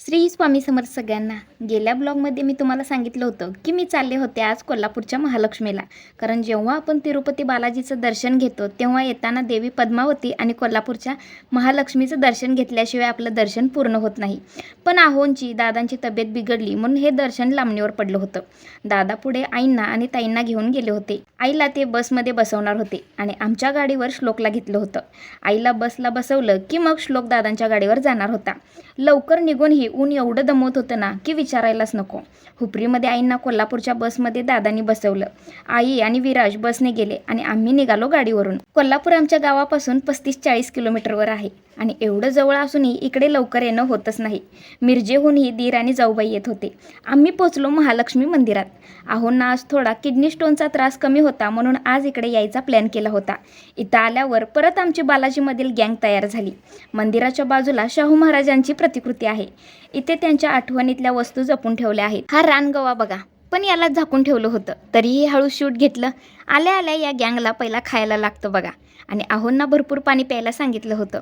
श्री स्वामी समर्थ सगळ्यांना. गेल्या ब्लॉगमध्ये मी तुम्हाला सांगितलं होतं की मी चालले होते आज कोल्हापूरच्या महालक्ष्मीला. कारण जेव्हा आपण तिरुपती बालाजीचं दर्शन घेतो तेव्हा येताना देवी पद्मावती आणि कोल्हापूरच्या महालक्ष्मीचं दर्शन घेतल्याशिवाय आपलं दर्शन पूर्ण होत नाही. पण आहोंची दादांची तब्येत बिघडली म्हणून हे दर्शन लांबणीवर पडलं होतं. दादा पुढे आईंना आणि ताईंना घेऊन गेले होते. आईला ते बसमध्ये बसवणार होते आणि आमच्या गाडीवर श्लोकला घेतलं होतं. आईला बसला बसवलं की मग श्लोक दादांच्या गाडीवर जाणार होता. लवकर निघूनही ऊन एवढं दमवत होतं ना की विचारायलाच नको. हुपरीमध्ये आईंना कोल्हापूरच्या बसमध्ये दादांनी बसवलं. आई आणि विराज बसने गेले आणि आम्ही निघालो गाडीवरून. कोल्हापूर आमच्या गावापासून 35-40 किलोमीटरवर आहे आणि एवढं जवळ असूनही इकडे लवकर येणं होतच नाही. मिरजेहूनही दीर आणि जाऊबाई येत होते. आम्ही पोचलो महालक्ष्मी मंदिरात. आहोंना आज थोडा किडनी स्टोनचा त्रास कमी होता म्हणून आज इकडे यायचा प्लॅन केला होता. इथं आल्यावर परत आमची बालाजीमधील गँग तयार झाली. मंदिराच्या बाजूला शाहू महाराजांची प्रतिकृती आहे. इथे त्यांच्या आठवणीतल्या वस्तू जपून ठेवल्या आहेत. हा रानगवा बघा, पण याला झाकून ठेवलं होतं तरीही हळू शूट घेतलं. आल्या आल्या या गँगला पहिला खायला लागतं बघा. आणि आहोंना भरपूर पाणी प्यायला सांगितलं होतं.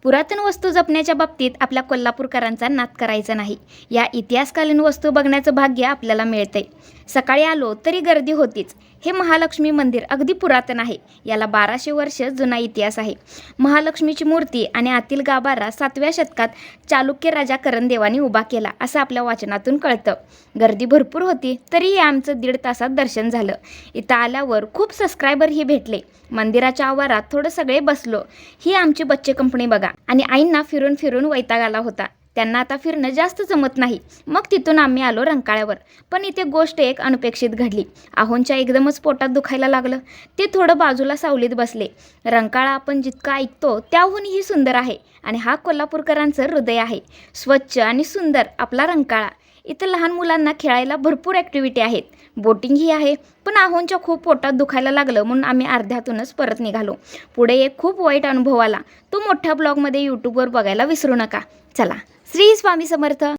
पुरातन वस्तू जपण्याच्या बाबतीत आपल्या कोल्हापूरकरांचा नाद करायचा नाही. या इतिहासकालीन वस्तू बघण्याचं भाग्य आपल्याला मिळतंय. सकाळी आलो तरी गर्दी होतीच. हे महालक्ष्मी मंदिर अगदी पुरातन आहे. याला 1200 वर्ष जुना इतिहास आहे. महालक्ष्मीची मूर्ती आणि आतील गाभारा 7व्या शतकात चालुक्य राजा करणदेवाने उभा केला असं आपल्या वाचनातून कळतं. गर्दी भरपूर होती तरीही आमचं 1.5 तासात दर्शन झालं. इथं आल्यावर खूप सबस्क्रायबरही भेटले. मंदिराच्या आवारात थोडं सगळे बसलो. ही आमची बच्चे कंपनी बघा. आणि आईंना फिरून फिरून वैताग आला होता. त्यांना आता फिरणं जास्त जमत नाही. मग तिथून आम्ही आलो रंकाळ्यावर. पण इथे गोष्ट एक अनपेक्षित घडली. आहोंच्या एकदमच पोटात दुखायला लागलं. ते थोडं बाजूला सावलीत बसले. रंकाळा आपण जितकं ऐकतो त्याहूनही सुंदर आहे आणि हा कोल्हापूरकरांचं हृदय आहे. स्वच्छ आणि सुंदर आपला रंकाळा. इथं लहान मुलांना खेळायला भरपूर ॲक्टिव्हिटी आहेत. बोटिंगही आहे. पण आहोंच्या खूप पोटात दुखायला लागलं म्हणून आम्ही अर्ध्यातूनच परत निघालो. पुढे एक खूप वाईट अनुभव आला. तो मोठ्या ब्लॉगमध्ये यूट्यूबवर बघायला विसरू नका. चला, श्री स्वामी समर्थ.